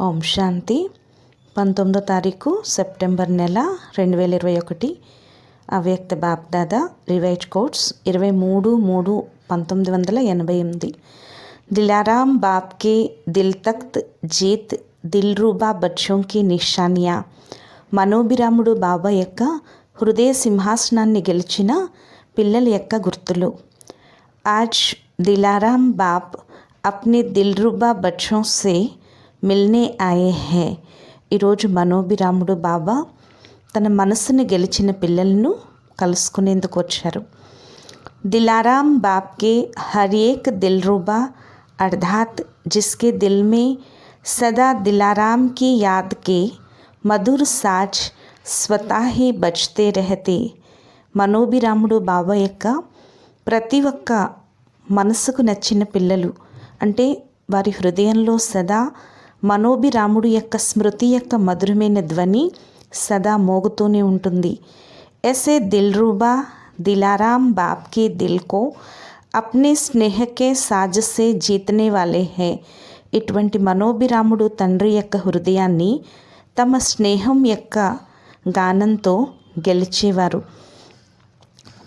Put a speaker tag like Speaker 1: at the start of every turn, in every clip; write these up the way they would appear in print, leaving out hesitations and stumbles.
Speaker 1: ఓం శాంతి. 19వ తారీఖు సెప్టెంబర్ నెల 2021. అవ్యక్త బాప్దాదా రివైజ్ కోట్స్ 23/3/1988. दिलाराम बाप के दिल तख्त जीत दिलरूबा बच्चों की నిశానియా. మనోభిరాముడు బాబా యొక్క హృదయ సింహాసనాన్ని గెలిచిన పిల్లల యొక్క గుర్తులు. आज दिलाराम बाप अपने दिलरूबा बच्चों से మిల్నే ఆయే హే. ఈరోజు మనోభిరాముడు బాబా తన మనసుని గెలిచిన పిల్లలను కలుసుకునేందుకు వచ్చారు. दिलाराम बाप के हर एक दिलरूबा अर्थात जिसके दिल में सदा दिलाराम की याद के मधुर साज स्वतः ही बजते रहते. మనోభిరాముడు బాబా యొక్క ప్రతి ఒక్క మనసుకు నచ్చిన పిల్లలు అంటే వారి హృదయంలో సదా మనోభిరాముడు యొక్క స్మృతి యొక్క మధురమైన ధ్వని సదా మోగుతూనే ఉంటుంది. ऐसे दिलरूबा दिलाराम बाप के दिल को अपने स्नेह के साज से जीतने वाले हैं. ఇటువంటి మనోభిరాముడు తండ్రి యొక్క హృదయాన్ని తమ స్నేహం యొక్క గానంతో గెలిచేవారు.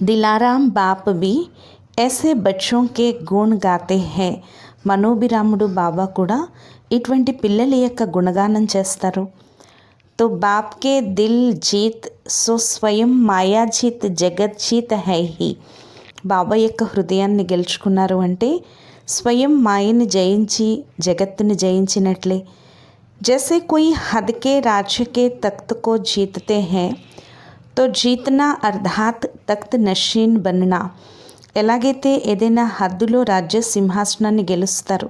Speaker 1: दिलाराम बाप भी ऐसे बच्चों के गुण गाते हैं. మనోభిరాముడు బాబా కూడా ఇటువంటి పిల్లల యొక్క గుణగానం చేస్తారు. तो बाप के दिल जीत सो स्वयं మాయా జీత్ జగత్ జీత్ హై హి. బాబా యొక్క హృదయాన్ని గెలుచుకున్నారు అంటే స్వయం మాయని జయించి జగత్తుని జయించినట్లే. जैसे कोई हद के राज्य के तख्त को जीतते हैं तो जीतना अर्थात तख्त नशीन बनना. ఎలాగైతే ఏదైనా హద్దులో రాజ్య సింహాసనాన్ని గెలుస్తారు,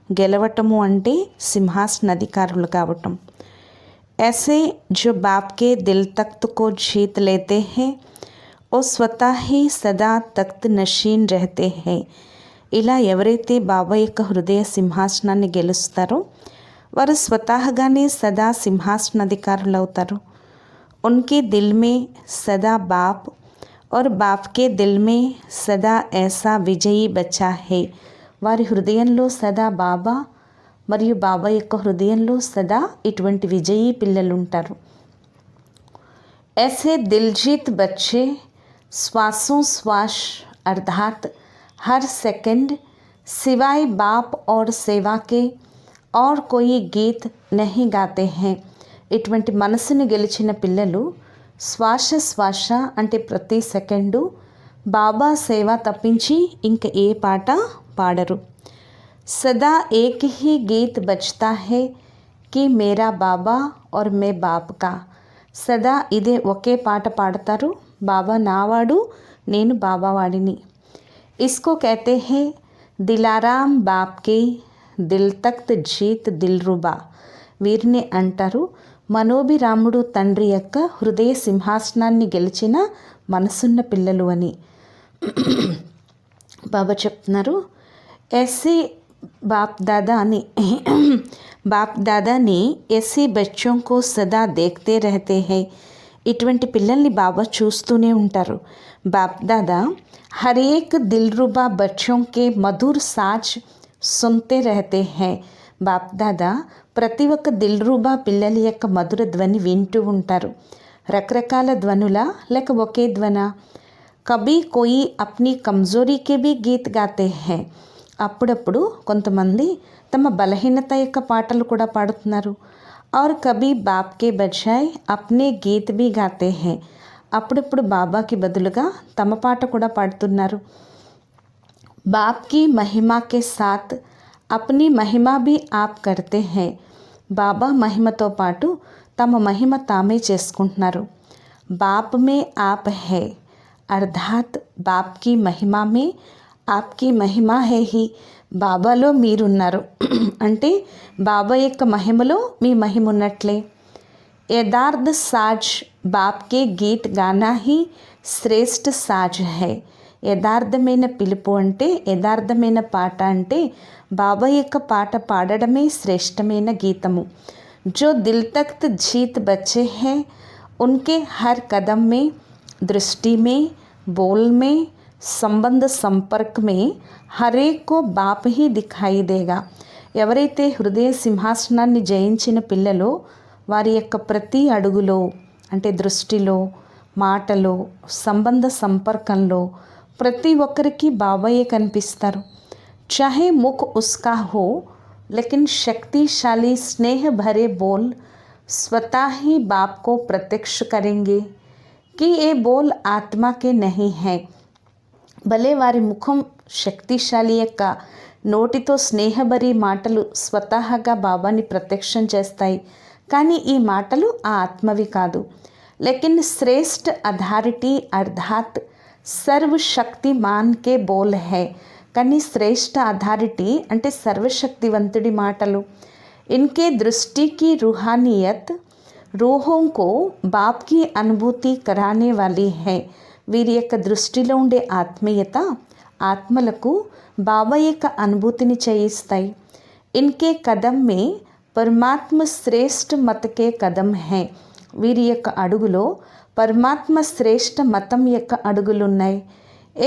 Speaker 1: గెలవటము అంటే సింహాసనాధికారులు కావటం. ऐसे जो बाप के दिल तख्त को जीत लेते हैं वो स्वतः ही सदा तख्त नशीन रहते हैं. ఇలా ఎవరైతే బాబా యొక్క హృదయ సింహాసనాన్ని గెలుస్తారో వారు స్వతహాగానే సదా సింహాసనాధికారులు అవుతారు. उनके दिल में सदा बाप और बाप के दिल में सदा ऐसा విజయీ బచ్చా है. వారి హృదయంలో సదా బాబా మరియు బాబా యొక్క హృదయంలో సదా ఇటువంటి విజయీ పిల్లలు ఉంటారు. ऐसे दिलजीत बच्चे श्वासों श्वास अर्थात हर सेकंड सिवाय बाप और सेवा के और कोई गीत नहीं गाते हैं. ఇటువంటి మనసుని గెలిచిన పిల్లలు శ్వాస శ్వాస అంటే ప్రతి సెకండు బాబా సేవ తప్పించి ఇంక ఏ పాట పాడరు. सदा एक ही गीत बजता है कि मेरा बाबा और मैं बाप का. సదా ఇదే ఒకే పాట పాడతారు, బాబా నావాడు నేను బాబా వాడిని. इसको कहते हैं दिलाराम बाप के दिल तख्त जीत दिलरूबा. వీరిని అంటారు మనోభిరాముడు తండ్రి యొక్క హృదయ సింహాసనాన్ని గెలిచిన మనసున్న పిల్లలు అని. బాబా చెప్తున్నారు ऐसे बाप दादा ने ऐसे बच्चों को सदा देखते रहते हैं. ఇటువంటి పిల్లల్ని బాబా చూస్తూనే ఉంటారు. బాప్ దాదా हर एक दिलरूबा बच्चों के मधुर साज सुनते रहते हैं. బాప్ దాదా ప్రతి ఒక్క దిల్రూబా పిల్లల యొక్క మధుర ధ్వని వింటూ ఉంటారు. రకరకాల ధ్వనులా లేక ఒకే ధ్వన. కభీ కోయి అప్నీ కమ్జోరీకే భీ గీత్ గాతే హై. అప్పుడప్పుడు కొంతమంది తమ బలహీనత యొక్క పాటలు కూడా పాడుతున్నారు. और कभी बाप के बजाय अपने गीत भी गाते हैं. అప్పుడప్పుడు బాబాకి బదులుగా తమ పాట కూడా పాడుతున్నారు. बाप की महिमा के साथ अपनी महिमा भी आप करते हैं. బాబా మహిమతో పాటు తమ మహిమ తామే చేసుకుంటున్నారు. బాప్ మే ఆప్ హై అర్థాత్ బాప్ की महिमा में आपकी మహిమ హే హి. బాబాలో మీరున్నారు అంటే బాబా యొక్క మహిమలో మీ మహిమ ఉన్నట్లే. యథార్థ సాజ్ బాప్ కే గీత్ గానా హి శ్రేష్ఠ సాజ్ హై. యథార్థమైన పిలుపు అంటే యథార్థమైన పాట అంటే బాబా యొక్క పాట పాడడమే శ్రేష్టమైన గీతము. जो दिल तख्त जीत बच्चे हैं उनके हर कदम में दृष्टि में बोल में संबंध संपर्क में हर एक को बाप ही दिखाई देगा. ఎవరైతే హృదయ సింహాసనాన్ని జయించిన పిల్లలో వారి యొక్క ప్రతి అడుగులో అంటే దృష్టిలో, మాటలో, సంబంధ సంపర్కంలో ప్రతి ఒక్కరికి బాబాయే కనిపిస్తారు. చాహే ముఖ్ ఉస్కా హో लेकिन शक्तिशाली स्नेह भरे बोल स्वतः ही बाप को प्रत्यक्ष करेंगे कि ये बोल आत्मा के नहीं हैं. భలే వారి ముఖం శక్తిశాలి యొక్క నోటితో స్నేహభరి మాటలు స్వతహాగా బాబాని ప్రత్యక్షం చేస్తాయి, కానీ ఈ మాటలు ఆ ఆత్మవి కాదు. లేకిన్ శ్రేష్ఠ అథారిటీ అర్థాత్ సర్వశక్తిమాన్ కే బోల్ హై. కానీ శ్రేష్ఠ అథారిటీ అంటే సర్వశక్తివంతుడి మాటలు. ఇన్కే దృష్టికి रूहानियत रूहों को बाप की अनुभूति कराने वाली है. వీరి యొక్క దృష్టిలో ఉండే ఆత్మీయత ఆత్మలకు బాబా యొక్క అనుభూతిని చేయిస్తాయి. ఇన్కే కదం మే పరమాత్మ శ్రేష్ఠ మతకే కదం హై. వీరి యొక్క అడుగులో పరమాత్మ శ్రేష్ఠ మతం యొక్క అడుగులున్నాయి.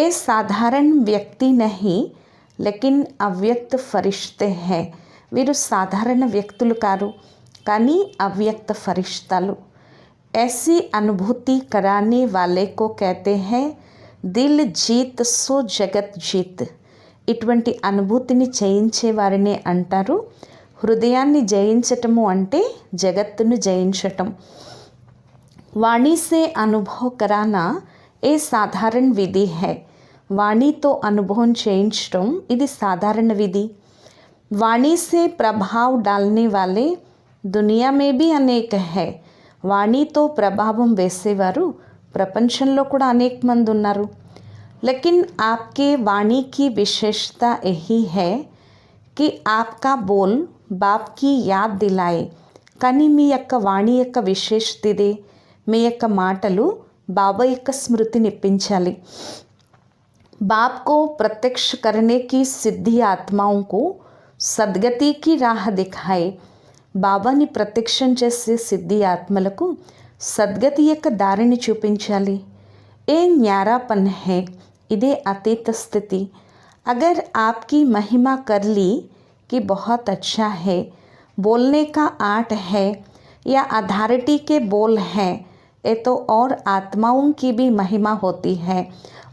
Speaker 1: ఏ సాధారణ వ్యక్తి నహీ లేకిన్ అవ్యక్త ఫరిష్తే హై. వీరు సాధారణ వ్యక్తులు కారు, కానీ అవ్యక్త ఫరిష్తాలు. ऐसी अनुभूति कराने वाले को कहते हैं दिल जीत सो जगत जीत. ఇటువంటి అనుభూతిని జయించే వారినే అంటారు హృదయాన్ని జయించటము అంటే జగత్తును జయించటం. వాణి సే అనుభవ కరానా ఏ సాధారణ విధి హై. వాణితో అనుభవం చేయించడం ఇది సాధారణ విధి. వాణి సే ప్రభావ్ డాల్నే వాలే దునియా మే భీ అనేక హై. వాణితో ప్రభావం వేసేవారు ప్రపంచంలో కూడా అనేక మంది ఉన్నారు. लेकिन आपके वाणी की विशेषता यही है कि आपका बोल बाप की याद दिलाए. కానీ మీ యొక్క వాణి యొక్క విశేషత ఇదే, మీ యొక్క మాటలు బాబా యొక్క స్మృతిని ఇప్పించాలి. बाप को प्रत्यक्ष करने की सिद्धि आत्माओं को सद्गति की राह दिखाए. బాబాని ప్రత్యక్షం చేసే సిద్ధి ఆత్మలకు సద్గతి యొక్క దారిని చూపించాలి. ఏ న్యారాపన్ హై. ఇదే అతీత స్థితి. अगर आपकी महिमा कर ली कि बहुत अच्छा है, बोलने का आर्ट है या अथॉरिटी के बोल हैं, ये तो और ఆత్మాओं की भी महिमा होती है.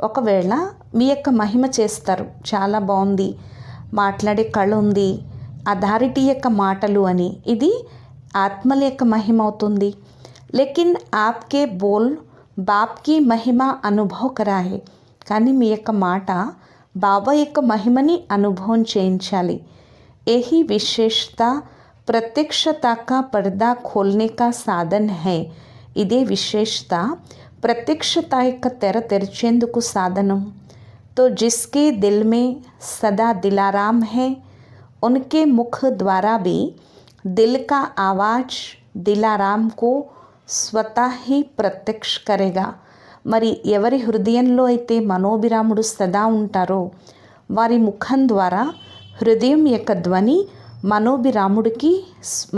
Speaker 1: ఒకవేళ మీ యొక్క మహిమ చేస్తారు, చాలా బాగుంది, మాట్లాడే కళ ఉంది, అథారిటీ యొక్క మాటలు అని, ఇది ఆత్మల యొక్క మహిమ అవుతుంది. లేకిన్ ఆప్కే బోల్ బాప్కి మహిమ అనుభవ కరాయే. కానీ మీ యొక్క మాట బాబా యొక్క మహిమని అనుభవం చేయించాలి. यही విశేషత ప్రత్యక్షతా కా పర్దా ఖోల్నే కా సాధన్ హై. ఇదే విశేషత ప్రత్యక్షత యొక్క తెర తెరిచేందుకు సాధనం. तो जिसके दिल में सदा दिलाराम है उनके मुख द्वारा भी दिल का आवाज़ दिलाराम को स्वतः ही प्रत्यक्ष करेगा. మరి ఎవరి హృదయంలో అయితే మనోభిరాముడు సదా ఉంటారో వారి ముఖం ద్వారా హృదయం యొక్క ధ్వని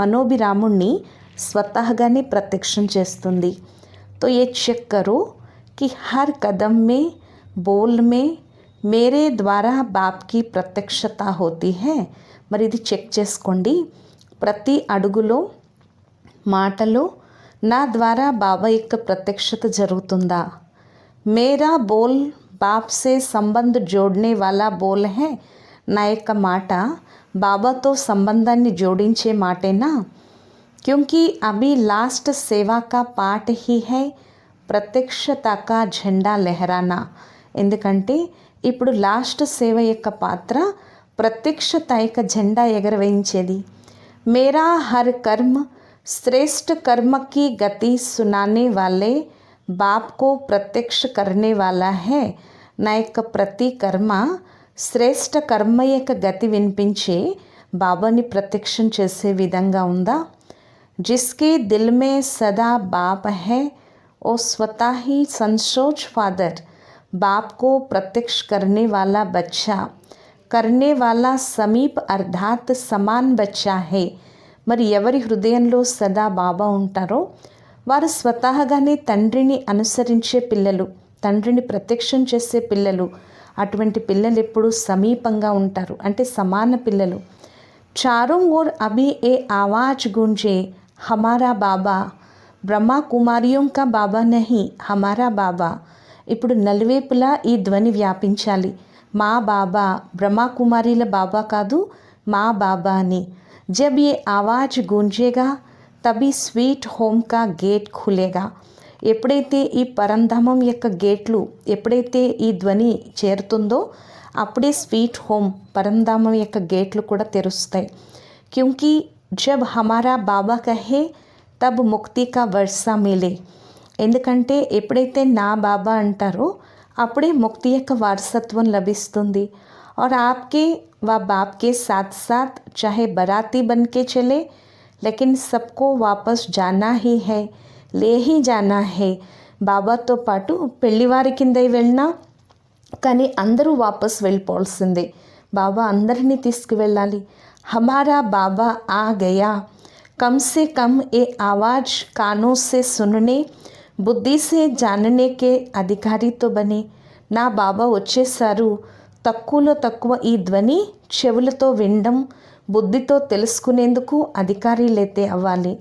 Speaker 1: మనోభిరాముణ్ణి స్వతహాగానే ప్రత్యక్షం చేస్తుంది. तो ये चेक करो कि हर कदम में बोल में मेरे द्वारा बाप की प्रत्यक्षता होती है. మరి ఇది చెక్ చేసుకోండి. ప్రతి అడుగులో మాటలో నా ద్వారా బాబా యొక్క ప్రత్యక్షత జరుగుతుందా. మేరా బోల్ బాప్ సే సంబంధ్ జోడ్నే వాలా బోల్ హై. నా యొక్క మాట బాబాతో సంబంధాన్ని జోడించే మాటేనా. क्योंकि अभी लास्ट सेवा का पाठ ही है ప్రత్యక్షతా కా झंडा लहराना. ఎందుకంటే ఇప్పుడు లాస్ట్ సేవ యొక్క పాత్ర ప్రత్యక్షత యొక్క జెండా ఎగరవేయించేది. మేరా హర్ కర్మ श्रेष्ठ कर्म की गति सुनाने वाले बाप को प्रत्यक्ष करने वाला है. నా యొక్క ప్రతి కర్మ శ్రేష్ఠ కర్మ యొక్క గతి వినిపించే బాబాని ప్రత్యక్షం చేసే విధంగా ఉందా. जिसके दिल में सदा बाप है वो स्वतः ही संसोच फादर बाप को प्रत्यक्ष करने वाला बच्चा करने वाला समीप अर्थात समान बच्चा है. మరి ఎవరి హృదయంలో సదా బాబా ఉంటారో వారు స్వతహాగానే తండ్రిని అనుసరించే పిల్లలు, తండ్రిని ప్రత్యక్షం చేసే పిల్లలు. అటువంటి పిల్లలు ఎప్పుడూ సమీపంగా ఉంటారు, అంటే సమాన పిల్లలు. चारों ओर अभी ये आवाज़ गूंजे, हमारा बाबा, బ్రహ్మ కుమారియం కా బాబా నహీ హమారా బాబా. ఇప్పుడు నలువైపులా ఈ ధ్వని వ్యాపించాలి. మా బాబా, బ్రహ్మ కుమారీల బాబా కాదు, మా బాబా అని. జబ్ ఏ ఆవాజ్ గూంజేగా తబి స్వీట్ హోమ్ కా గేట్ ఖులేగా. ఎప్పుడైతే ఈ పరంధామం యొక్క గేట్లు, ఎప్పుడైతే ఈ ధ్వని చేరుతుందో అప్పుడే స్వీట్ హోమ్, పరంధామం యొక్క గేట్లు కూడా తెరుస్తాయి. క్యూంకి జబ్ హమారా బాబా కహే తబ్ ముక్తి కా వర్షా మిలే. ఎందుకంటే ఎప్పుడైతే నా బాబా అంటారో అప్పుడే ముక్తి యొక్క వారసత్వం లభిస్తుంది. और आपके व बाप के साथ साथ चाहे बाराती बन के चले, लेकिन सबको वापस जाना ही है, ले ही जाना है. బాబాతో పాటు పెళ్లివారి కింద వెళ్ళినా కానీ అందరూ వాపస్ వెళ్ళిపోవాల్సిందే. బాబా అందరినీ తీసుకువెళ్ళాలి. హమారా బాబా ఆ గయా. कम से कम ये आवाज़ कानों से सुनने, बुद्धि से जानने के अधिकारी तो बने. నా బాబా వచ్చేసారు, తక్కువలో తక్కువ ఈ ధ్వని చెవులతో వినడం, బుద్ధితో తెలుసుకునేందుకు అధికారులైతే అవ్వాలి.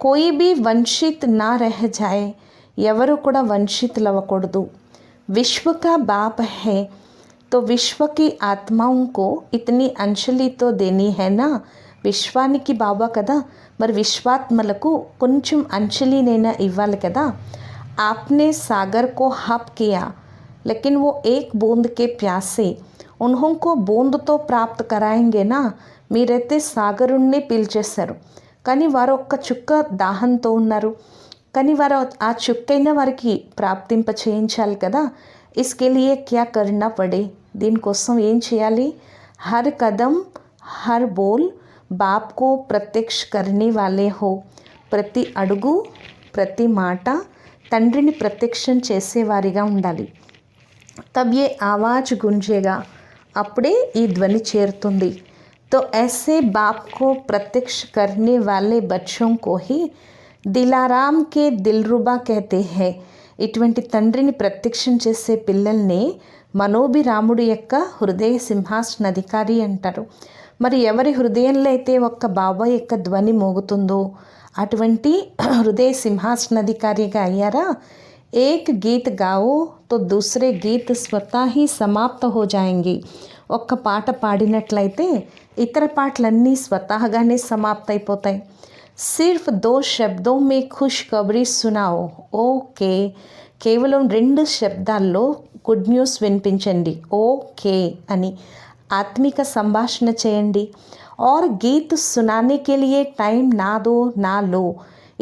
Speaker 1: కోయి భీ వంచిత్ నా రహ జాయే. ఎవరు కూడా వంచితులు అవ్వకూడదు. విశ్వ కా బాప్ హై तो विश्व की आत्माओं को इतनी अंजलि तो देनी है ना. విశ్వానికి బాబా కదా, మరి విశ్వాత్మలకు కొంచెం అంజలినైనా ఇవ్వాలి కదా. आपने सागर को हप किया लेकिन वो एक बूंद के प्यासे, उन्होंको బూందుతో ప్రాప్త कराएंगे ना. మీరైతే సాగరుణ్ణి పీల్చేశారు కానీ వారు ఒక్క చుక్క దాహంతో ఉన్నారు. కానీ వారు ఆ చుక్కైనా వారికి ప్రాప్తింప చేయించాలి కదా. इसके लिए क्या करना पड़े. దీనికోసం ఏం చేయాలి. हर कदम हर बोल बाप को प्रत्यक्ष करने वाले हो. ప్రతి అడుగు ప్రతి మాట తండ్రిని ప్రత్యక్షం చేసేవారిగా ఉండాలి. तब ये आवाज़ गूंजेगा, అప్పుడే ఈ ధ్వని చేరుతుంది. तो ऐसे बाप को प्रत्यक्ष करने वाले बच्चों को ही दिलाराम के दिलरुबा कहते हैं. ఇటువంటి తండ్రిని ప్రత్యక్షం చేసే పిల్లల్ని మనోభిరాముడి యొక్క హృదయ సింహాసనాధికారి అంటారు. మరి ఎవరి హృదయంలో అయితే ఒక్క బాబా యొక్క ధ్వని మోగుతుందో అటువంటి హృదయ సింహాసనాధికారిగా అయ్యారా. ఏక్ గీత్ గావో తో దూసరే గీత్ స్వతా హీ సమాప్త హో జాయేంగి. ఒక్క పాట పాడినట్లయితే ఇతర పాటలన్నీ స్వతహాగానే సమాప్త అయిపోతాయి. సిర్ఫ్ దో శబ్దో మే ఖుష్ ఖబరీ సునాओ. ఓకే, కేవలం 2 శబ్దాల్లో గుడ్ న్యూస్ వినిపించండి, ఓకే అని. ఆత్మిక సంభాషణ చేయండి. और गीत सुनाने के लिए टाइम ना दो ना लो.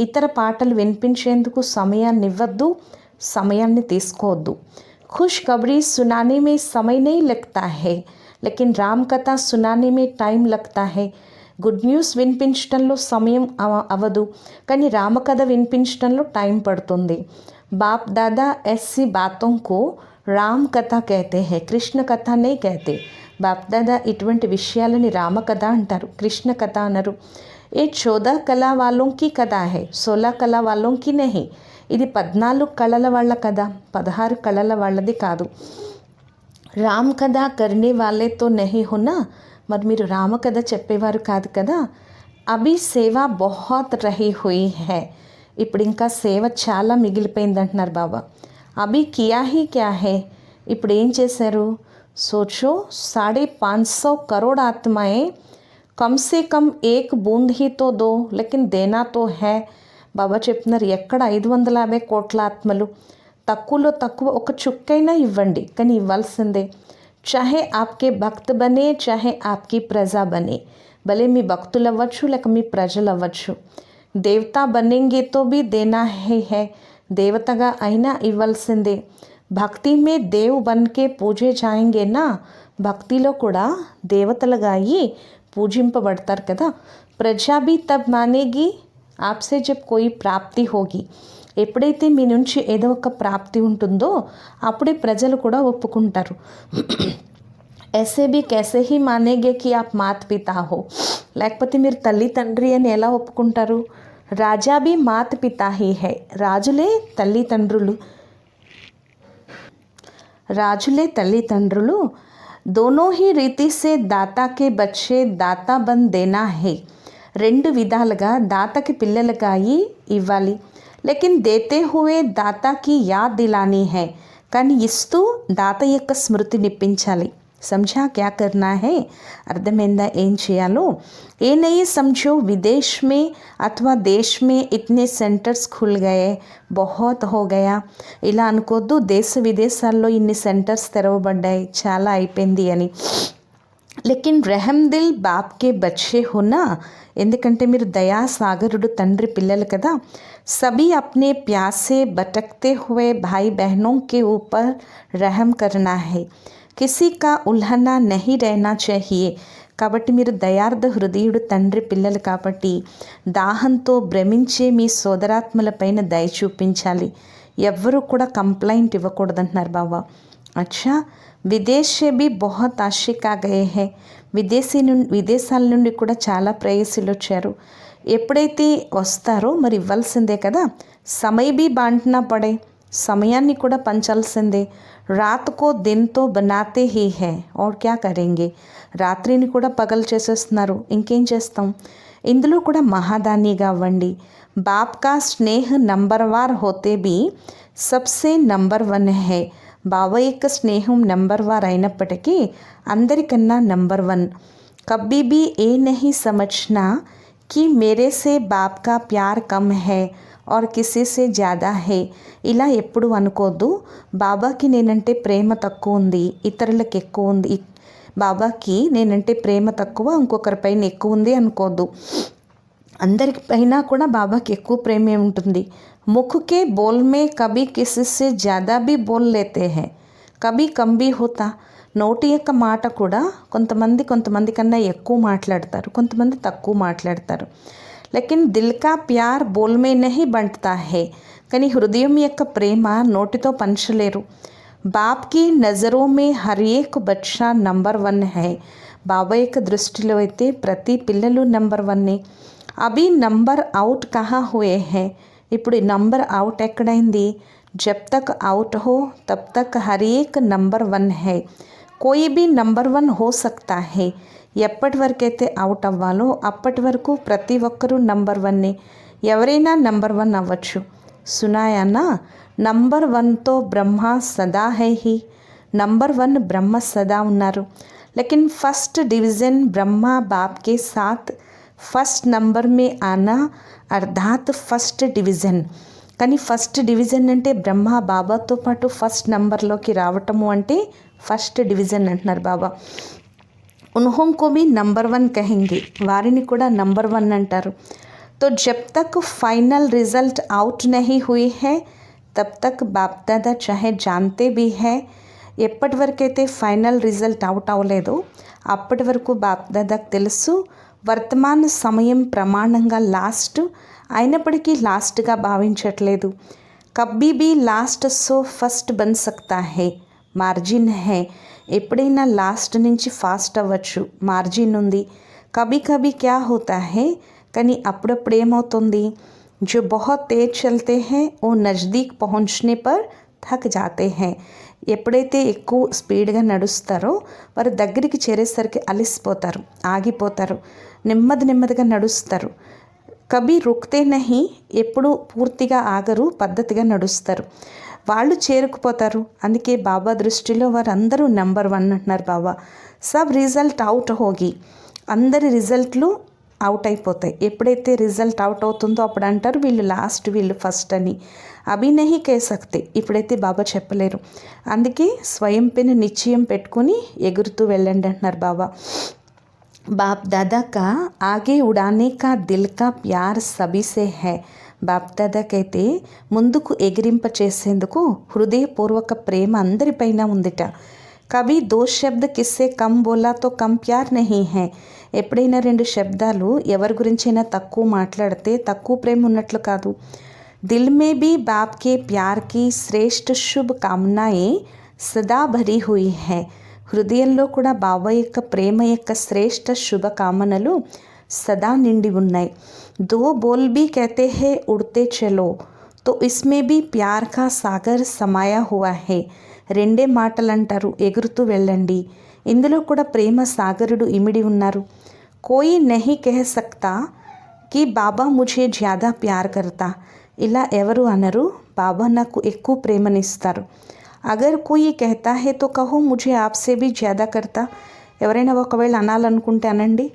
Speaker 1: ఇతర పాటలు వినిపించేందుకు సమయాన్ని ఇవ్వద్దు, సమయాన్ని తీసుకోవద్దు. खुश खबरी सुनाने में समय नहीं लगता है लेकिन राम कथा सुनाने में टाइम लगता है. గుడ్ న్యూస్ వినిపించడంలో సమయం అవ్వదు కానీ రామకథ వినిపించడంలో టైం పడుతుంది. బాప్ దాదా ऐसी बातों को राम कथा कहते हैं, कृष्ण कथा नहीं कहते. బాప్ దాదా ఇటువంటి విషయాలని రామకథ అంటారు, కృష్ణ కథ అనరు. ఏ 14 కళ వాళ్ళకి కథ హై, 16 కళ వాళ్ళకి నహీ. ఇది 14 కళల వాళ్ళ కథ, 16 కళల వాళ్ళది కాదు. రామ్ కథ కర్నే వాళ్ళే తో నహీ హోనా. మరి మీరు రామకథ చెప్పేవారు కాదు కదా. అభి సేవ బహుత్ రహీ హుయి హై. ఇప్పుడు ఇంకా సేవ చాలా మిగిలిపోయింది అంటున్నారు బాబా. అభి కియా హీ క్యా హై. ఇప్పుడు ఏం చేశారు. सोचो 550 करोड़ आत्माएं, कम से कम एक बूंद ही तो दो लेकिन देना तो है. బాబా చెప్తున్నారు ఎక్కడ 550 కోట్ల ఆత్మలు, తక్కువలో తక్కువ ఒక చుక్కైనా ఇవ్వండి కానీ ఇవ్వాల్సిందే. చాహే ఆప్కే భక్త్ బనే చాహే ఆప్కి ప్రజా బనే. భలే మీ భక్తులు అవ్వచ్చు లేక మీ ప్రజలు అవ్వచ్చు. దేవతా బనేంగే తో భీ దేనా హై. దేవతగా అయినా ఇవ్వాల్సిందే. భక్తి మే దేవ్ బన్కే పూజే జాయేంగే నా. భక్తిలో కూడా దేవతలుగా అయ్యి పూజింపబడతారు కదా. ప్రజా భీ తబ్ మానేగి ఆప్సే జబ్ కోయి ప్రాప్తి హోగి. ఎప్పుడైతే మీ నుంచి ఏదో ఒక ప్రాప్తి ఉంటుందో అప్పుడే ప్రజలు కూడా ఒప్పుకుంటారు. ऐसे भी कैसे ही मानेंगे कि आप मात पिता हो. లేకపోతే మీరు తల్లి తండ్రి అని ఎలా ఒప్పుకుంటారు. రాజా భీ మాత పితా హీ హై. రాజులే తల్లిదండ్రులు. दोनों ही रीति से दाता के बच्चे दाता बन देना है. రెండు విధాలుగా దాతకి పిల్లలుగా ఇవ్వాలి. లేకిన్ దేతే హువే దాతాకి యాద్ దిలానీ హై. కానీ ఇస్తూ దాత యొక్క స్మృతి నిప్పించాలి. समझा क्या करना है? అర్థమైందా ఏం చేయాలో? ఏ नहीं समझो विदेश में अथवा देश में इतने सेंटर्स खुल गए, बहुत हो गया ఇలా అనుకోద్దు. దేశ విదేశాల్లో ఇన్ని సెంటర్స్ తెరవబడ్డాయి, చాలా అయిపోయింది అని. లేకిన్ రెహమ్ దిల్ బాప్ కే బచ్చే హోనా, ఎందుకంటే మీరు దయా సాగరుడు తండ్రి పిల్లలు కదా. సభీ అప్నే ప్యాసే భటకతే హుए भाई बहनों के ऊपर रहम करना है. किसी का उल्हना नहीं रहना चाहिए. కాబట్టి మీరు దయార్థ హృదయుడు తండ్రి పిల్లలు కాబట్టి దాహంతో భ్రమించే మీ సోదరాత్మలపైన దయ చూపించాలి. ఎవ్వరూ కూడా కంప్లైంట్ ఇవ్వకూడదంటున్నారు బాబా. అచ్చా, విదేశ్ సే భీ బహుత్ ఆశిక్ ఆ గయే హై. విదేశాల నుండి కూడా చాలా ప్రేయసులు వచ్చారు. ఎప్పుడైతే వస్తారో మరి ఇవ్వాల్సిందే కదా. సమయ భీ బాంటనా పడే, సమయాన్ని కూడా పంచాల్సిందే. రాత్కో దిన్తో బనాతే హీ హై और क्या करेंगे. రాత్రిని కూడా పగలు చేసేస్తున్నారు, ఇంకేం చేస్తాం. ఇందులో కూడా మహాదానిగా అవ్వండి. బాప్ కా స్నేహ్ నంబర్వార్ హోతే భీ సబ్సే నంబర్ 1 హై. బాబా యొక్క స్నేహం నెంబర్ వార్ అయినప్పటికీ అందరికన్నా నెంబర్ 1. కబ్బీ భీ ఏ నహీ సమజ్నా कि मेरे से बाप का प्यार कम है और किसी से ज़्यादा है. ఇలా ఎప్పుడు అనుకోద్దు. బాబాకి నేనంటే ప్రేమ తక్కువ ఉంది, ఇతరులకు ఎక్కువ ఉంది. బాబాకి నేనంటే ప్రేమ తక్కువ, ఇంకొకరిపైన ఎక్కువ ఉంది అనుకోద్దు. అందరిపైన కూడా బాబాకి ఎక్కువ ప్రేమే ఉంటుంది. ముఖ్ కే బోల్ మే కభీ కిసి సే జ్యాదా భీ బోల్ లేతే హై, కభీ కమ్ భీ హోతా. నోటి యొక్క మాట కూడా కొంతమంది కన్నా ఎక్కువ మాట్లాడతారు, కొంతమంది తక్కువ మాట్లాడతారు. లేకిన్ దిల్ కా ప్యార్ బోల్ మే నహీ బంటతా హై. కానీ హృదయం యొక్క ప్రేమ నోటితో పంచలేరు. బాప్ కి నజరో మే హర్ ఏక్ బచ్చా నంబర్ 1 హై. బాబా యొక్క దృష్టిలో అయితే ప్రతి పిల్లలు నెంబర్ 1. అభి నంబర్ అవుట్ కహా హుయే హై. ఇప్పుడు నంబర్ అవుట్ ఎక్కడైంది? జబ్ తక్ అవుట్ హో తబ్ తక్ హర్ ఏక్ నంబర్ 1 హై. కోయి భీ నంబర్ 1 హో సక్తా హై. ఎప్పటి వరకైతే అవుట్ అవ్వాలో అప్పటి వరకు ప్రతి ఒక్కరూ నంబర్ 1. ఎవరైనా నంబర్ 1 అవ్వచ్చు. సునాయానా, నంబర్ 1తో బ్రహ్మ సదా హై హీ. నంబర్ 1 బ్రహ్మ సదా ఉన్నారు. లేకిన్ ఫస్ట్ డివిజన్ బ్రహ్మ బాప్ కే సాత్ ఫస్ట్ నంబర్ మే ఆనా అర్థాత్ ఫస్ట్ డివిజన్. కానీ ఫస్ట్ డివిజన్ అంటే బ్రహ్మ బాబాతో పాటు ఫస్ట్ నంబర్లోకి రావటము అంటే ఫస్ట్ డివిజన్ అంటున్నారు బాబా. ఉన్హోంకో భీ నంబర్ 1 కహెంగే, వారిని కూడా నంబర్ 1 అంటారు. तो जब तक फाइनल रिज़ल्ट आउट नहीं हुई है तब तक बाप दादा चाहे जानते भी है. ఎప్పటి వరకైతే ఫైనల్ రిజల్ట్ అవుట్ అవ్వలేదో అప్పటి వరకు బాప్ దాదాకు తెలుసు వర్తమాన సమయం ప్రమాణంగా లాస్ట్ అయినప్పటికీ లాస్ట్గా భావించట్లేదు. కబ్బీ భీ లాస్ట్ సో ఫస్ట్ బన్ సక్తా హై, మార్జిన్ హై. ఎప్పుడైనా లాస్ట్ నుంచి ఫాస్ట్ అవ్వచ్చు, మార్జిన్ ఉంది. కభీ కభీ క్యా హోతా హై, కానీ అప్పుడప్పుడు ఏమవుతుంది? जो बहुत तेज चलते हैं वो नज़दीक पहुँचने पर थक जाते हैं. ఎప్పుడైతే ఎక్కువ స్పీడ్గా నడుస్తారో వారు దగ్గరికి చేరేసరికి అలిసిపోతారు, ఆగిపోతారు. నెమ్మదిగా నడుస్తారు. కభీ రుక్తే నహీ, ఎప్పుడు పూర్తిగా ఆగరు, పద్ధతిగా నడుస్తారు. వాళ్ళు చేరుకుపోతారు. అందుకే బాబా దృష్టిలో వారందరూ నెంబర్ 1 అంటున్నారు బాబా. సబ్ రిజల్ట్ అవుట్ హోగి, అందరి రిజల్ట్లు అవుట్ అయిపోతాయి. ఎప్పుడైతే రిజల్ట్ అవుట్ అవుతుందో అప్పుడు అంటారు వీళ్ళు లాస్ట్, వీళ్ళు ఫస్ట్ అని. అభి నహీ కహ సక్తే, ఇప్పుడైతే బాబా చెప్పలేరు. అందుకే స్వయం పైన నిశ్చయం పెట్టుకొని ఎగురుతూ వెళ్ళండి అంటున్నారు బాబా. బాప్ దాదా కా ఆగే ఉడానే కా దిల్ కా ప్యార్ సభీ సే హై. బాప్ దాదాకైతే ముందుకు ఎగిరింప చేసేందుకు హృదయపూర్వక ప్రేమ అందరిపైన ఉందిట. కభీ 2 శబ్ద కిస్సే కమ్ బోలా తో కమ్ ప్యార్ నహీ హై. ఎప్పుడైనా 2 శబ్దాలు ఎవరి గురించైనా తక్కువ మాట్లాడితే తక్కువ ప్రేమ ఉన్నట్లు కాదు. దిల్ మే భీ బాప్ కే ప్యార్ కి శ్రేష్ఠ శుభ కామనాయే సదా భరీ హుయి హై. హృదయంలో కూడా బాబా యొక్క ప్రేమ యొక్క శ్రేష్ఠ శుభ కామనలు సదా నిండి ఉన్నాయి. 2 बोल भी कहते हैं उड़ते चलो तो इसमें भी प्यार का सागर समाया हुआ है. రెండే మాటలు అంటారు, ఎగురుతూ వెళ్ళండి. ఇందులో కూడా ప్రేమ సాగరుడు ఇమిడి ఉన్నారు. కోయి నహీ కహ సక్తా కి బాబా ముఝే జ్యాదా ప్యార్ కర్తా. ఇలా ఎవరు అనరు, బాబా నాకు ఎక్కువ ప్రేమనిస్తారు. అగర్ కోయి కహతా హే తో కహో ముఝే ఆప్సే భీ జ్యాదా కర్తా. ఎవరైనా ఒకవేళ అనాలనుకుంటే అనండి,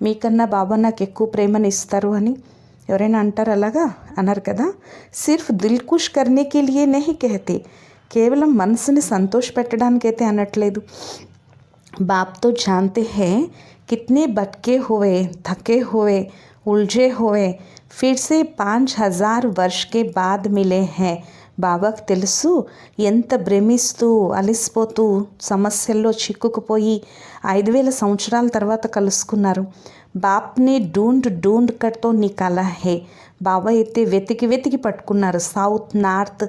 Speaker 1: మీకన్నా బాబా నాకు ఎక్కువ ప్రేమనిస్తారు అని. ఎవరైనా అంటారు అలాగా? అన్నారు కదా. సిర్ఫ్ దిల్ ఖుష్ కర్నే కే లియే నహీ కహతే. కేవలం మనసుని సంతోష పెట్టడానికైతే అనట్లేదు. बाप तो जानते हैं कितने भटके हुए, थके हुए, उलझे हुए फिर से 5000 वर्ष के बाद मिले हैं. బాబాకు తెలుసు ఎంత భ్రమిస్తూ అలిసిపోతూ సమస్యల్లో చిక్కుకుపోయి 5000 సంవత్సరాల తర్వాత కలుసుకున్నారు. బాప్నే ఢూంఢ్ కర్తో నికాలా హే. బాబా అయితే వెతికి వెతికి పట్టుకున్నారు. South, north,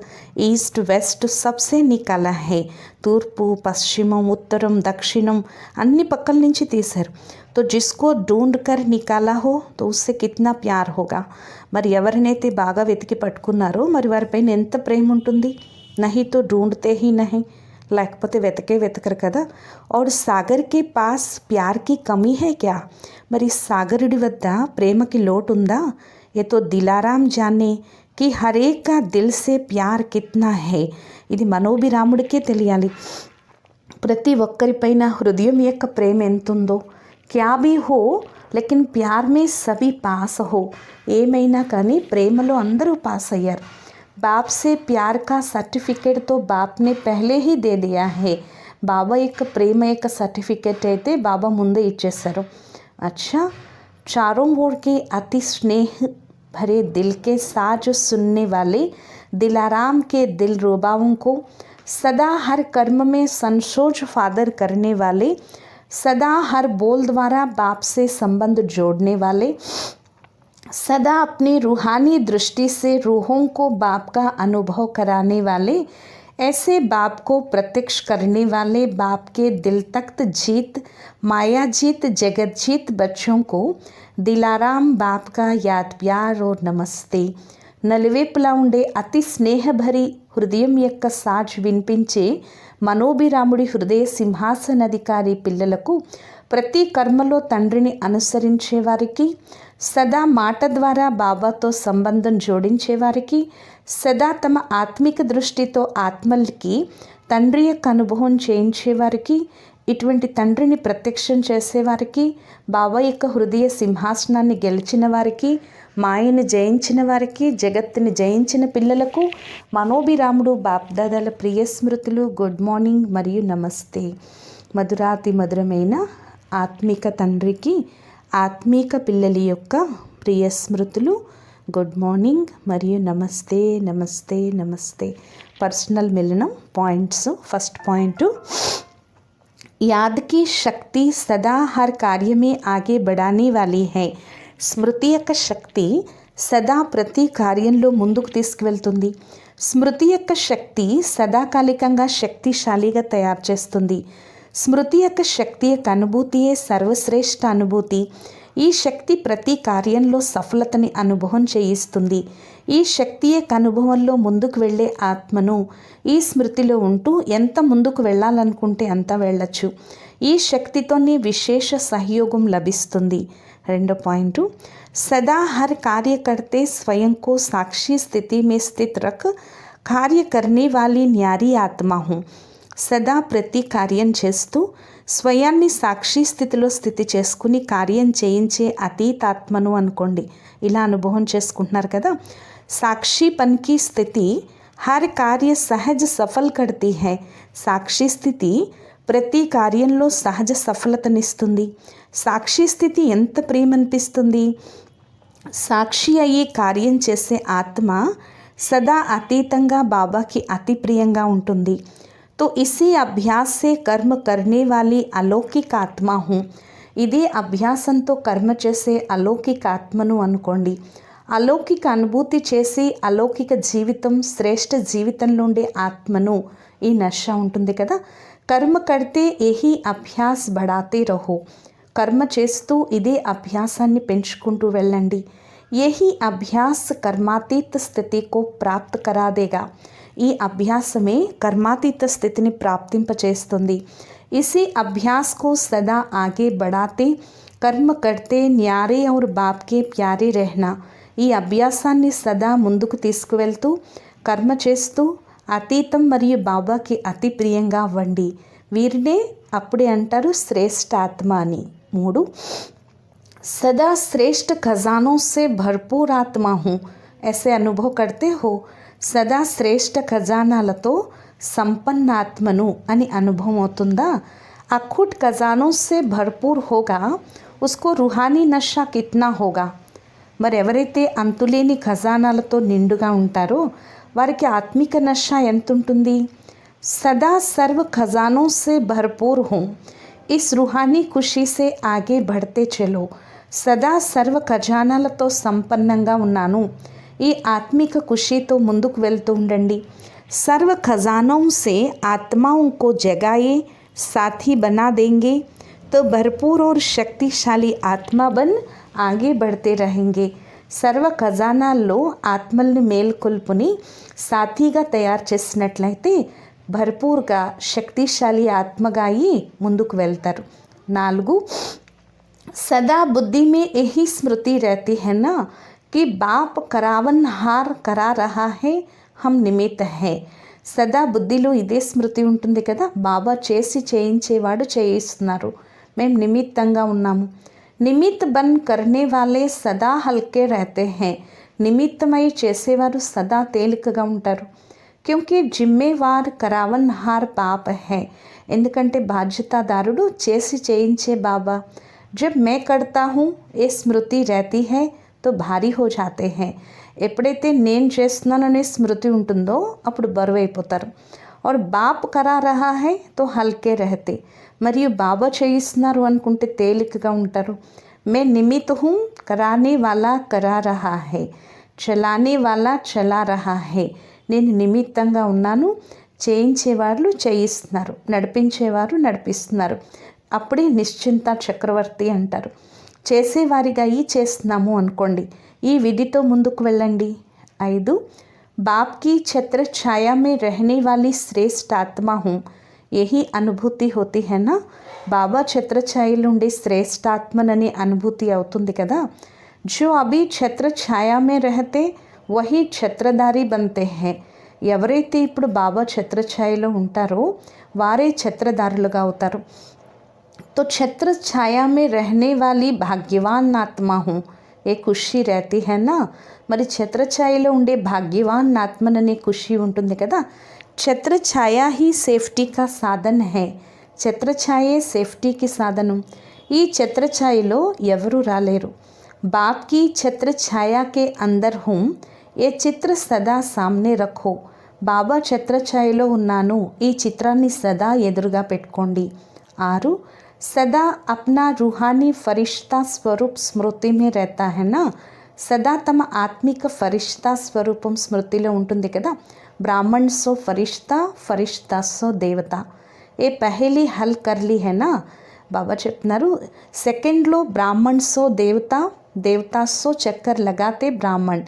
Speaker 1: east, west Sabse నికాలా హే. తూర్పు, పశ్చిమం, ఉత్తరం, దక్షిణం అన్ని పక్కల నుంచి తీశారు. తో జిస్కో ఢూంఢ్ కర్ నికాలా హో తో ఉస్సే కిత్నా ప్యార్ హోగా. మరి ఎవరినైతే బాగా వెతికి పట్టుకున్నారో మరి వారిపైన ఎంత ప్రేమ ఉంటుంది. నహీ తో ఢూంఢతే హీ నహీ, లేకపోతే వెతకరు కదా. और సాగర్ కే పాస్ ప్యార్ కి కమీ హై క్యా. మరి సాగరుడి వద్ద ప్రేమకి లోటు ఉందా. ఏ తో దిలారాం జానే కి హరేక్ కా దిల్ సే ప్యార్ కిత్నా హై. ఇది మనోభిరాముడికే తెలియాలి, ప్రతి ఒక్కరిపైన హృదయం యొక్క ప్రేమ ఎంతుందో. క్యా భీ హో లేకిన్ ప్యార్ మే సభీ పాస్ హో. ఏమైనా కానీ ప్రేమలో అందరూ పాస్ అయ్యారు. బాప్ సే ప్యార్ కా సర్టిఫికేట్ తో బాప్ నే పహలే హీ దే దియా హే. బాబా యొక్క ప్రేమ యొక్క సర్టిఫికేట్ అయితే బాబా ముందే ఇచ్చేశారు. అచ్చా, చారోं ओर के अति स्नेह भरे दिल के साज सुनने वाले दिलाराम के दिल रुबाओं को सदा हर कर्म में संशोज फादर करने वाले, सदा हर बोल द्वारा बाप से संबंध जोड़ने वाले, सदा अपनी रूहानी दृष्टि से रूहों को बाप का अनुभव कराने वाले, ऐसे बाप को प्रत्यक्ष करने वाले, बाप के दिल तख्त जीत, माया जीत, जगत जीत बच्चों को दिलाराम बाप का याद प्यार और नमस्ते. నలువైపులా ఉండే అతి స్నేహభరి హృదయం యొక్క సాజ్ వినిపించే మనోభిరాముడి హృదయ సింహాసనాధికారి పిల్లలకు, ప్రతి కర్మలో తండ్రిని అనుసరించే వారికి, సదా మాట ద్వారా బాబాతో సంబంధం జోడించేవారికి, సదా తమ ఆత్మిక దృష్టితో ఆత్మలకి తండ్రి యొక్క అనుభవం చేయించేవారికి, ఇటువంటి తండ్రిని ప్రత్యక్షం చేసేవారికి, బాబా యొక్క హృదయ సింహాసనాన్ని గెలిచిన వారికి, మాయను జయించిన వారికి, జగత్తుని జయించిన పిల్లలకు మనోభిరాముడు బాప్దాదాల ప్రియ స్మృతులు. గుడ్ మార్నింగ్ మరియు నమస్తే. మధురాతి మధురమైన ఆత్మిక తండ్రికి ఆత్మిక పిల్లల యొక్క ప్రియ స్మృతులు. గుడ్ మార్నింగ్ మరియు నమస్తే నమస్తే నమస్తే. పర్సనల్ మిలనం పాయింట్స్. ఫస్ట్ పాయింట్, याद की शक्ति सदा हर कार्य में आगे बढ़ाने वाली है. స్మృతి యొక్క శక్తి సదా ప్రతి కార్యంలో ముందుకు తీసుకువెళ్తుంది. స్మృతి యొక్క శక్తి సదాకాలికంగా శక్తిశాలిగా తయారు చేస్తుంది. స్మృతి యొక్క శక్తి యొక్క అనుభూతియే సర్వశ్రేష్ఠ అనుభూతి. ఈ శక్తి ప్రతి కార్యంలో సఫలతని అనుభవం చేయిస్తుంది. ఈ శక్తి యొక్క అనుభవంలో ముందుకు వెళ్ళే ఆత్మను ఈ స్మృతిలో ఉంటూ ఎంత ముందుకు వెళ్ళాలనుకుంటే అంత వెళ్ళచ్చు. ఈ శక్తితోనే విశేష సహయోగం లభిస్తుంది. రెండో పాయింట్, సదా హర్ కార్య करते स्वयं को साक्षी स्थिति में स्थित रख कार्य करने वाली न्यारी आत्मा हूँ. సదా ప్రతి కార్యం చేస్తూ స్వయాన్ని సాక్షి స్థితిలో స్థితి చేసుకుని కార్యం చేయించే అతీతాత్మను అనుకోండి. ఇలా అనుభవం చేసుకుంటున్నారు కదా. సాక్షి పన్కి స్థితి హర్ కార్య సహజ సఫల్ కర్తీ హై. సాక్షి స్థితి ప్రతి కార్యంలో సహజ సఫలతనిస్తుంది. సాక్షి స్థితి ఎంత ప్రేమనిపిస్తుంది. సాక్షి అయ్యి కార్యం చేసే ఆత్మ సదా అతీతంగా బాబాకి అతి ప్రియంగా ఉంటుంది. तो इसी अभ्यास से कर्म करने वाली अलौकिक आत्मा हूँ. ఇదే అభ్యాసంతో కర్మ చేసే అలౌకిక ఆత్మను అనుకోండి. అలౌకిక అనుభూతి చేసి అలౌకిక జీవితం శ్రేష్ఠ జీవితంలో ఉండే ఆత్మను ఈ నష ఉంటుంది కదా. కర్మ కడితే ఏహీ అభ్యాస్ బడాతే రహో. కర్మ చేస్తూ ఇదే అభ్యాసాన్ని పెంచుకుంటూ వెళ్ళండి. యహీ అభ్యాస్ కర్మాతీత స్థితి కో ప్రాప్త్ కరా దేగా. ఈ అభ్యాసమే కర్మాతీత స్థితిని ప్రాప్తింపచేస్తుంది. इसी अभ्यास को सदा आगे बढ़ाते कर्म करते न्यारे और बाप के प्यारे रहना. ఈ అభ్యాసాన్ని సదా ముందుకు తీసుకువెళ్తూ కర్మ చేస్తూ అతీతం మరియు బాబాకి అతి ప్రియంగా అవ్వండి. వీరినే అప్పుడే అంటారు శ్రేష్ఠాత్మ అని. 3 सदा श्रेष्ठ खजानों से भरपूर आत्मा हूँ. ऐसे अनुभव करते हो. సదా శ్రేష్ఠ ఖజానాలతో సంపన్న ఆత్మను అని అనుభవం అవుతుందా? अखूट खजानों से भरपूर होगा उसको रूहानी नशा कितना होगा. మరి ఎవరైతే అంతులేని ఖజానాలతో నిండుగా ఉంటారో వారికి ఆత్మిక నష ఎంత ఉంటుంది? సదా సర్వ ఖజానోं से भरपूर हूँ. इस रूहानी खुशी से आगे बढ़ते चलो. సదా సర్వ ఖజానాలతో సంపన్నంగా ఉన్నాను. ఈ ఆత్మిక ఖుషీతో ముందుకు వెళ్తూ ఉండండి. सर्व खजानों से आत्माओं को जगाए साथी बना देंगे तो भरपूर और शक्तिशाली आत्मा बन आगे बढ़ते रहेंगे. సర్వ ఖజానాల్లో ఆత్మల్ని మేల్కొల్పుని సాథీగా తయారు చేసినట్లయితే భర్పూర్గా శక్తిశాలి ఆత్మగా అయి ముందుకు వెళ్తారు. 4 सदा बुद्धि में यही स्मृति रहती है ना कि बाप करावनहार करा रहा है, हम निमित्त है. సదా బుద్ధిలో ఇదే స్మృతి ఉంటుంది కదా, బాబా చేసి చేయించేవాడు చేయిస్తున్నారు, మేము నిమిత్తంగా ఉన్నాము. నిమిత్ బన్ కర్నే వాలే సదా హల్కే రహతే హై. నిమిత్తమై చేసేవారు సదా తేలికగా ఉంటారు. క్యూంకి జిమ్మేవార్ కరావన్హార్ బాప్ హై. ఎందుకంటే బాధ్యతాదారుడు చేసి చేయించే బాబా. जब मैं करता हूँ ये स्मृति रहती है तो भारी हो जाते हैं. ఎప్పుడైతే నేను చేస్తున్నాననే స్మృతి ఉంటుందో అప్పుడు బరువైపోతారు. और बाप करा रहा है तो हल्के रहते. మరియు బాబా చేయిస్తున్నారు అనుకుంటే తేలికగా ఉంటారు. मैं निमित्त हूँ कराने वाला करा रहा है, चलाने वाला चला रहा है. నేను నిమిత్తంగా ఉన్నాను, చేయించేవాళ్ళు చేయిస్తున్నారు, నడిపించేవారు నడిపిస్తున్నారు. అప్పుడే నిశ్చింత చక్రవర్తి అంటారు. చేసేవారిగా ఈ చేస్తున్నాము అనుకోండి. ఈ విధితో ముందుకు వెళ్ళండి. 5 बाप की छत्र छाया में रहने वाली श्रेष्ठ आत्मा हूँ. यही अनुभूति होती है ना. బాబా ఛత్రఛాయలో ఉండే శ్రేష్ఠాత్మననే అనుభూతి అవుతుంది కదా. जो अभी छत्र छाया में रहते वही छत्रधारी बनते हैं. ఎవరైతే ఇప్పుడు బాబా ఛత్రఛాయలో ఉంటారో వారే ఛత్రధారులుగా అవుతారు. तो छत्र छाया में रहने वाली भाग्यवान आत्मा हूँ. ఏ ఖుషి रहती है ना. మరి ఛత్రఛాయలో ఉండే భాగ్యవాన్ ఆత్మననే ఖుషి ఉంటుంది కదా. ఛత్రఛాయ హీ సేఫ్టీకా సాధన్ హై. ఛత్రఛాయే సేఫ్టీకి సాధనం. ఈ ఛత్రఛాయలో ఎవరూ రాలేరు. బాప్ की छत्र छाया के अंदर हूँ ये चित्र सदा सामने रखो. బాబా ఛత్రఛాయలో ఉన్నాను, ఈ చిత్రాన్ని సదా ఎదురుగా పెట్టుకోండి. 6 सदा अपना रूहानी फरिश्ता स्वरूप स्मृति में रहता है ना. సదా తమ ఆత్మిక ఫరిష్తా స్వరూపం స్మృతిలో ఉంటుంది కదా. బ్రాహ్మణ్ సో ఫరిష్తా, ఫరిష్తా సో దేవత. ఏ పహేలి హల్ కర్లీ హే నా. బాబా చెప్తున్నారు సెకండ్లో బ్రాహ్మణ్ సో దేవత, దేవతా సో చక్కర్ లగాతే బ్రాహ్మణ్.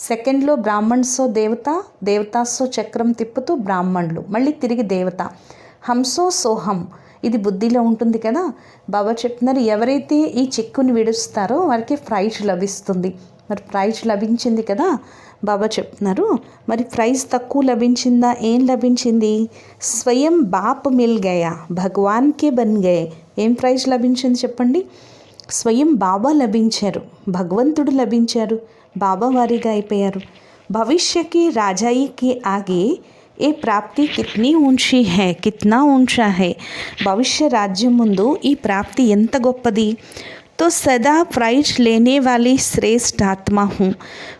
Speaker 1: సెకండ్లో బ్రాహ్మణ్ సో దేవత, దేవతా సో చక్రం తిప్పుతూ బ్రాహ్మణులు, మళ్ళీ తిరిగి దేవత. హంసో సోహం ఇది బుద్ధిలో ఉంటుంది కదా. బాబా చెప్తున్నారు ఎవరైతే ఈ చిక్కుని విడుస్తారో వారికి ప్రైజ్ లభిస్తుంది. మరి ప్రైజ్ లభించింది కదా. బాబా చెప్తున్నారు మరి ప్రైజ్ తక్కువ లభించిందా? ఏం లభించింది? స్వయం బాప్ మిల్ గయా భగవాన్కే బన్ గయే. ఏం ప్రైజ్ లభించింది చెప్పండి? స్వయం బాబా లభించారు, భగవంతుడు లభించారు, బాబా వారిగా అయిపోయారు. భవిష్యకి రాజాయికి ఆగే ఏ ప్రాప్తి కిత్నీ ఊంచి హై, కిత్నా ఊంచా హై. భవిష్య రాజ్యం ముందు ఈ ప్రాప్తి ఎంత గొప్పది. తో సదా ప్రైజ్ లేనే వాली శ్రేష్ఠ ఆత్మ హూ.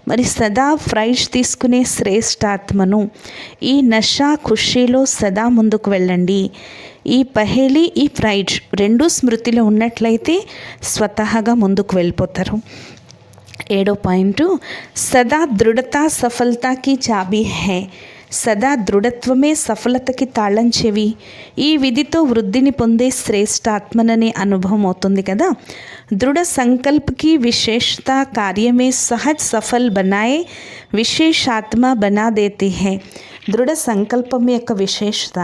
Speaker 1: మరి సదా ప్రైజ్ తీసుకునే శ్రేష్ఠ ఆత్మను. ఈ నషా ఖుషీలో సదా ముందుకు వెళ్ళండి. ఈ పహేలి ఈ ప్రైజ్ రెండు స్మృతిలో ఉన్నట్లయితే స్వతహాగా ముందుకు వెళ్ళిపోతారు. 7వ పాయింట్ సదా దృఢత సఫలతాకి చాబీ హై. సదా దృఢత్వమే సఫలతకి తాళం చెవి. ఈ విధితో వృద్ధిని పొందే శ్రేష్ఠ ఆత్మననే అనుభవం అవుతుంది కదా. దృఢ సంకల్పకి విశేషత కార్యమే సహజ్ సఫల్ బనాయే విశేషాత్మ బనా దేతి హై. దృఢ సంకల్పం యొక్క విశేషత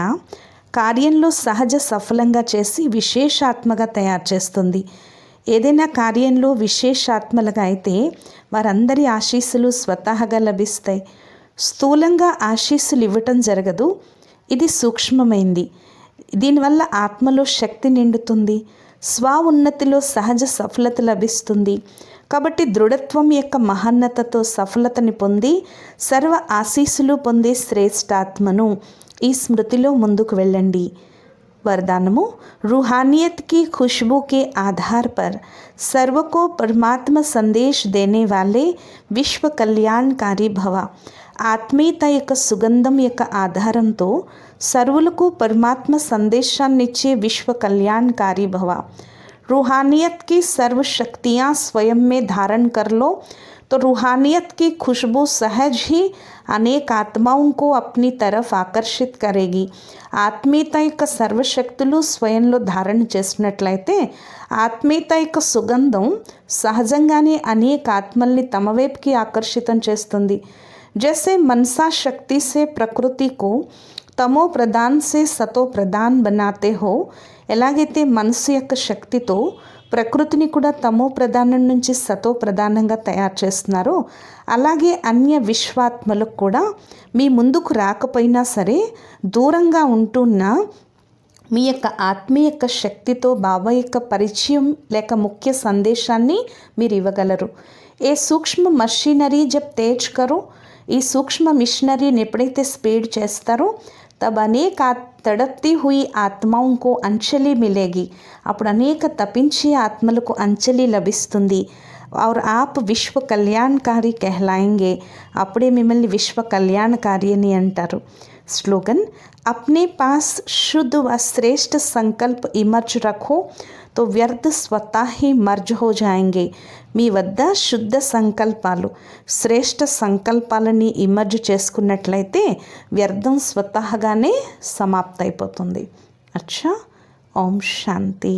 Speaker 1: కార్యంలో సహజ సఫలంగా చేసి విశేషాత్మగా తయారు చేస్తుంది. ఏదైనా కార్యంలో విశేషాత్మలుగా అయితే వారందరి ఆశీస్సులు స్వతహాగా లభిస్తాయి. స్థూలంగా ఆశీస్సులు ఇవ్వటం జరగదు, ఇది సూక్ష్మమైంది. దీనివల్ల ఆత్మలో శక్తి నిండుతుంది, స్వ ఉన్నతిలో సహజ సఫలత లభిస్తుంది. కాబట్టి దృఢత్వం యొక్క మహన్నతతో సఫలతని పొంది సర్వ ఆశీస్సులు పొందే శ్రేష్ఠాత్మను ఈ స్మృతిలో ముందుకు వెళ్ళండి. वरदानमो रूहानियत की खुशबू के आधार पर सर्व को परमात्मा संदेश देने वाले विश्व कल्याणकारी भव. ఆత్మీయత యొక్క సుగంధం యొక్క ఆధారంతో సర్వులకు పరమాత్మ సందేశాన్నిచ్చే విశ్వ కళ్యాణకారి భవ. रूहानियत की सर्व शक्तियाँ स्वयं में धारण कर लो तो रूहानियत की खुशबू सहज ही అనేక ఆత్మాओं को अपनी तरफ ఆకర్షిత్ కరేగి. ఆత్మీయత యొక్క సర్వశక్తులు స్వయంలో ధారణ చేసినట్లయితే ఆత్మీయత యొక్క సుగంధం సహజంగానే అనేక ఆత్మల్ని తమ వైపుకి ఆకర్షితం చేస్తుంది. जैसे मनसा शक्ति से प्रकृति को तमो प्रदान से सतो प्रदान बनाते हो, ఎలాగైతే మనసు యొక్క శక్తితో ప్రకృతిని కూడా తమో ప్రధానం నుంచి సతో ప్రధానంగా తయారు చేస్తున్నారో అలాగే అన్య విశ్వాత్మలకు కూడా మీ ముందుకు రాకపోయినా సరే దూరంగా ఉంటున్న మీ యొక్క ఆత్మీయ యొక్క శక్తితో బాబా యొక్క పరిచయం లేక ముఖ్య సందేశాన్ని మీరు ఇవ్వగలరు. ఏ సూక్ష్మ మషీనరీ జబ్ తేజ్ కరో, ఈ సూక్ష్మ మిషనరీని ఎప్పుడైతే స్పీడ్ చేస్తారో तब अनेक तड़पती हुई आत्माओं को अंजलि मिलेगी. అప్పుడు అనేక తపించే ఆత్మలకు అంజలి లభిస్తుంది. और आप విశ్వ కళ్యాణకారి कहलाएंगे. అప్పుడే మిమ్మల్ని విశ్వ కళ్యాణకారి అని అంటారు. स्लोगन अपने पास शुद्ध व श्रेष्ठ संकल्प इमर्ज रखो तो व्यर्थ स्वतः ही मर्ज हो जाएंगे. మీ వద్ద శుద్ధ సంకల్పాలు శ్రేష్ఠ సంకల్పాలని ఇమర్జ్ చేసుకున్నట్లయితే వ్యర్థం స్వతహాగానే సమాప్త అయిపోతుంది. అచ్చా, ఓం శాంతి.